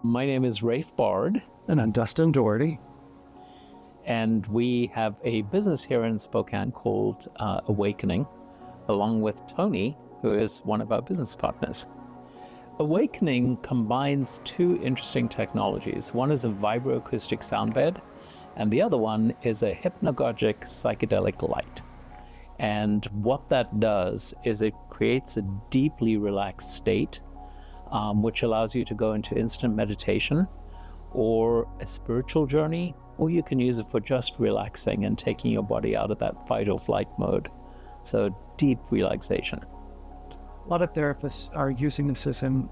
My name is Rafe Bard. And I'm Dustin Doherty. And we have a business here in Spokane called Awakening, along with Tony, who is one of our business partners. Awakening combines two interesting technologies. One is a vibroacoustic sound bed, and the other one is a hypnagogic psychedelic light. And what that does is it creates a deeply relaxed state, which allows you to go into instant meditation or a spiritual journey, or you can use it for just relaxing and taking your body out of that fight or flight mode. So deep relaxation. A lot of therapists are using this as an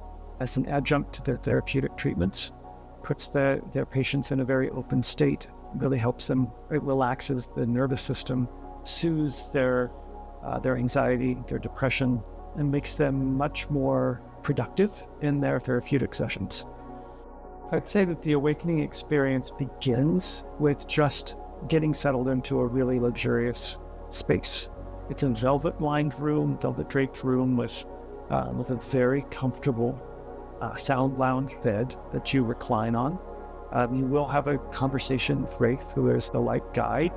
adjunct to their therapeutic treatments. Puts their patients in a very open state, really helps them. It relaxes the nervous system, soothes their anxiety, their depression, and makes them much more productive in their therapeutic sessions. I'd say that the awakening experience begins with just getting settled into a really luxurious space. It's a velvet-lined room, velvet-draped room with a very comfortable sound lounge bed that you recline on. You will have a conversation with Rafe, who is the light guide,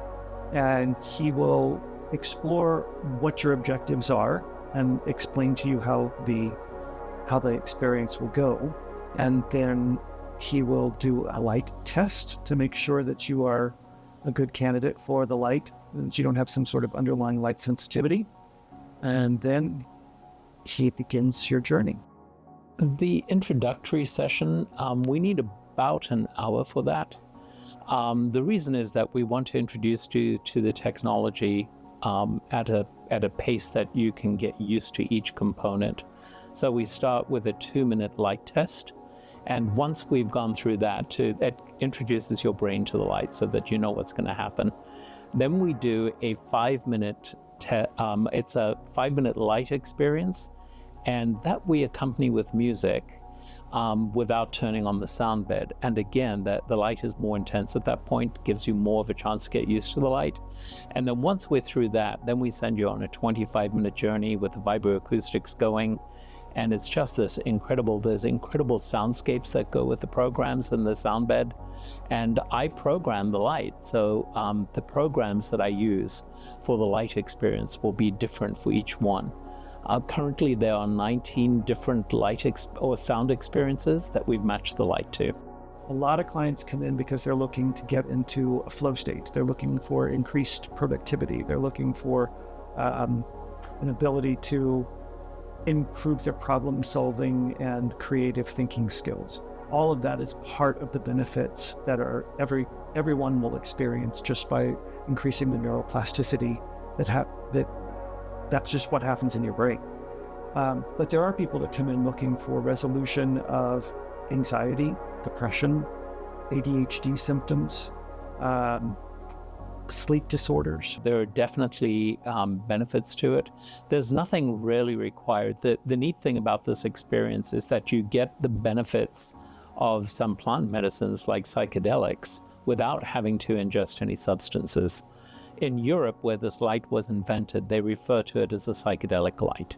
and he will explore what your objectives are and explain to you how the experience will go. And then he will do a light test to make sure that you are a good candidate for the light, that you don't have some sort of underlying light sensitivity. And then he begins your journey. The introductory session, we need about an hour for that. The reason is that we want to introduce you to the technology at a pace that you can get used to each component. So we start with a 2-minute light test. And once we've gone through that, that introduces your brain to the light so that you know what's going to happen. Then we do a 5-minute, it's a 5-minute light experience, and that we accompany with music without turning on the sound bed. And again, the light is more intense at that point, gives you more of a chance to get used to the light. And then once we're through that, then we send you on a 25-minute journey with the vibroacoustics going. And it's just there's incredible soundscapes that go with the programs and the sound bed. And I program the light. So the programs that I use for the light experience will be different for each one. Currently, there are 19 different light or sound experiences that we've matched the light to. A lot of clients come in because they're looking to get into a flow state. They're looking for increased productivity. They're looking for an ability to improve their problem solving and creative thinking skills. All of that is part of the benefits that everyone will experience just by increasing the neuroplasticity that's just what happens in your brain. But there are people that come in looking for resolution of anxiety, depression, ADHD symptoms, sleep disorders. There are definitely benefits to it. There's nothing really required. The neat thing about this experience is that you get the benefits of some plant medicines like psychedelics without having to ingest any substances. In Europe, where this light was invented, they refer to it as a psychedelic light.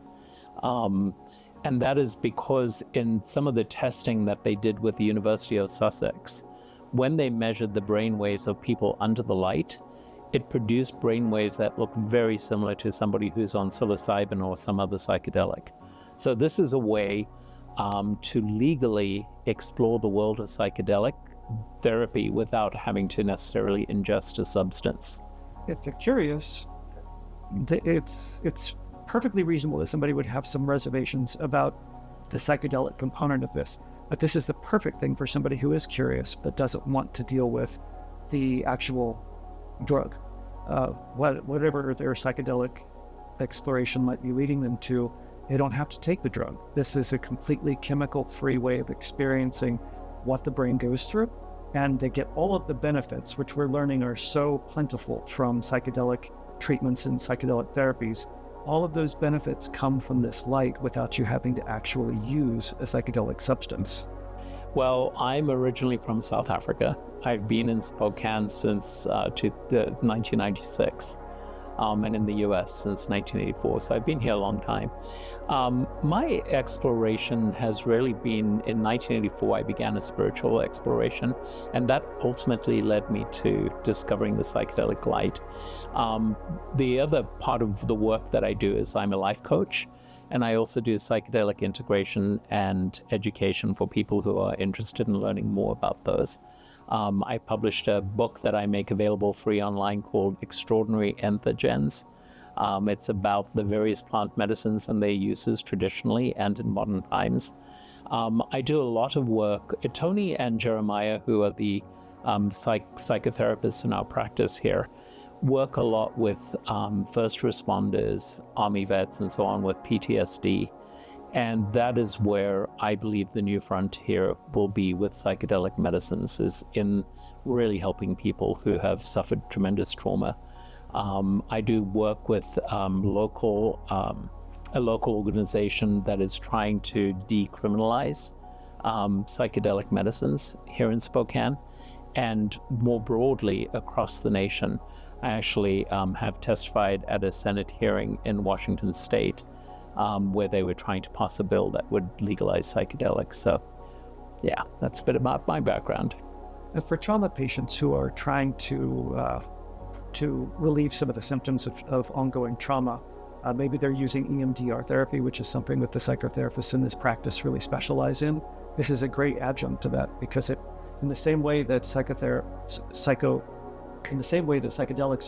And that is because in some of the testing that they did with the University of Sussex, when they measured the brain waves of people under the light, it produced brain waves that look very similar to somebody who's on psilocybin or some other psychedelic. So this is a way to legally explore the world of psychedelic therapy without having to necessarily ingest a substance. If they're curious, it's perfectly reasonable that somebody would have some reservations about the psychedelic component of this. But this is the perfect thing for somebody who is curious but doesn't want to deal with the actual drug. Whatever their psychedelic exploration might be leading them to, they don't have to take the drug. This is a completely chemical-free way of experiencing what the brain goes through. And they get all of the benefits, which we're learning are so plentiful from psychedelic treatments and psychedelic therapies. All of those benefits come from this light without you having to actually use a psychedelic substance. Well, I'm originally from South Africa. I've been in Spokane since 1996. and in the US since 1984. So I've been here a long time. My exploration has really been, in 1984, I began a spiritual exploration, and that ultimately led me to discovering the psychedelic light. The other part of the work that I do is I'm a life coach, and I also do psychedelic integration and education for people who are interested in learning more about those. I published a book that I make available free online called Extraordinary Entheogens. It's about the various plant medicines and their uses traditionally and in modern times. I do a lot of work. Tony and Jeremiah, who are the psychotherapists in our practice here, work a lot with first responders, Army vets, and so on with PTSD. And that is where I believe the new frontier will be with psychedelic medicines, is in really helping people who have suffered tremendous trauma. I do work with a local organization that is trying to decriminalize psychedelic medicines here in Spokane. And more broadly across the nation. I actually have testified at a Senate hearing in Washington State where they were trying to pass a bill that would legalize psychedelics. So yeah, that's a bit about my background. For trauma patients who are trying to relieve some of the symptoms of ongoing trauma, maybe they're using EMDR therapy, which is something that the psychotherapists in this practice really specialize in. This is a great adjunct to that, because in the same way that psychedelics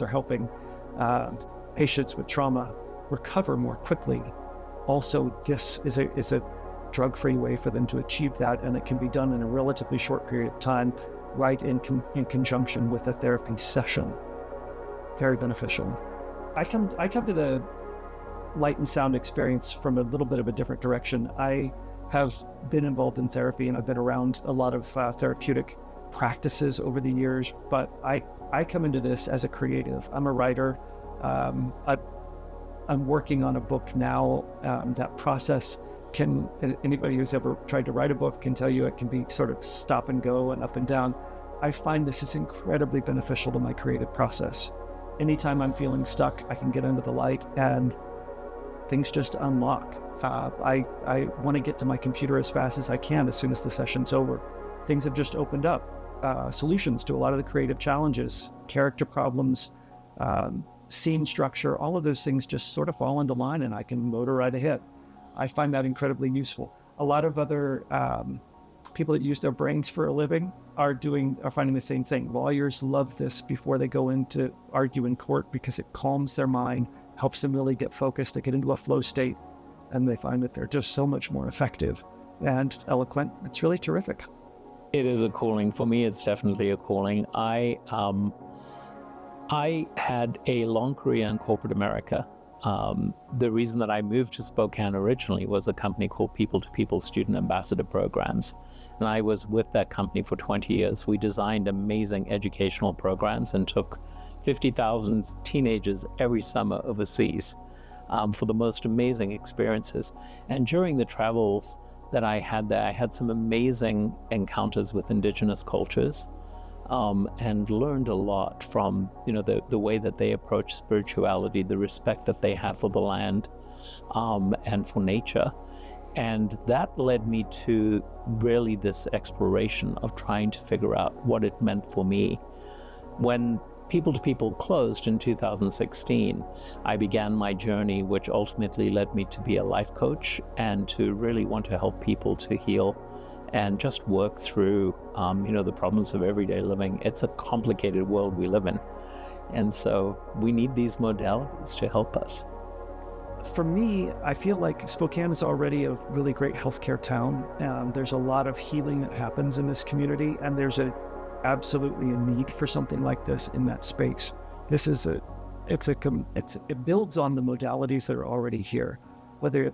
are helping patients with trauma recover more quickly, also this is a drug-free way for them to achieve that, and it can be done in a relatively short period of time, right in conjunction with a therapy session. Very beneficial. I come to the light and sound experience from a little bit of a different direction. I have been involved in therapy, and I've been around a lot of therapeutic practices over the years, but I come into this as a creative. I'm a writer. I'm working on a book now. That process anybody who's ever tried to write a book can tell you it can be sort of stop and go and up and down. I find this is incredibly beneficial to my creative process. Anytime I'm feeling stuck, I can get into the light and things just unlock. I want to get to my computer as fast as I can as soon as the session's over. Things have just opened up. Solutions to a lot of the creative challenges, character problems, scene structure, all of those things just sort of fall into line, and I can motor right ahead. I find that incredibly useful. A lot of other people that use their brains for a living are finding the same thing. Lawyers love this before they go in to argue in court, because it calms their mind, helps them really get focused. They get into a flow state, and they find that they're just so much more effective and eloquent. It's really terrific. It is a calling. For me, it's definitely a calling. I had a long career in corporate America. The reason that I moved to Spokane originally was a company called People to People Student Ambassador Programs. And I was with that company for 20 years. We designed amazing educational programs and took 50,000 teenagers every summer overseas for the most amazing experiences. And during the travels that I had there, I had some amazing encounters with indigenous cultures. And learned a lot from, the way that they approach spirituality, the respect that they have for the land and for nature. And that led me to really this exploration of trying to figure out what it meant for me. When People to People closed in 2016, I began my journey, which ultimately led me to be a life coach and to really want to help people to heal and just work through, the problems of everyday living. It's a complicated world we live in. And so we need these modalities to help us. For me, I feel like Spokane is already a really great healthcare town. There's a lot of healing that happens in this community, and there's absolutely a need for something like this in that space. It builds on the modalities that are already here, whether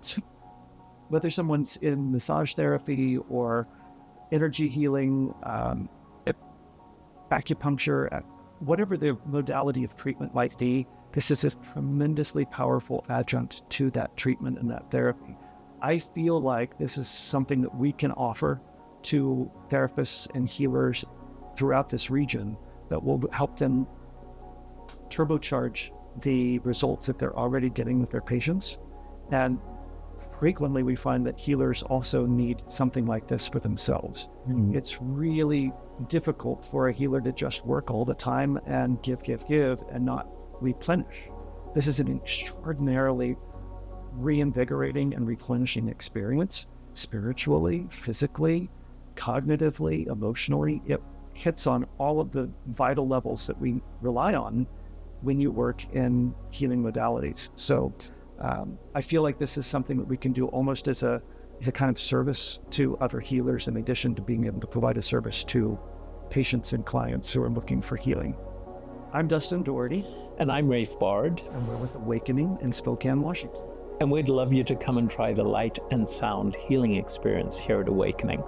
someone's in massage therapy or energy healing, acupuncture, whatever the modality of treatment might be, this is a tremendously powerful adjunct to that treatment and that therapy. I feel like this is something that we can offer to therapists and healers throughout this region that will help them turbocharge the results that they're already getting with their patients. And frequently we find that healers also need something like this for themselves. It's really difficult for a healer to just work all the time and give and not replenish. This is an extraordinarily reinvigorating and replenishing experience, spiritually, physically, cognitively, emotionally. It hits on all of the vital levels that we rely on when you work in healing modalities. So I feel like this is something that we can do almost as a kind of service to other healers, in addition to being able to provide a service to patients and clients who are looking for healing. I'm Dustin Doherty. And I'm Rafe Bard. And we're with Awakening in Spokane, Washington. And we'd love you to come and try the light and sound healing experience here at Awakening.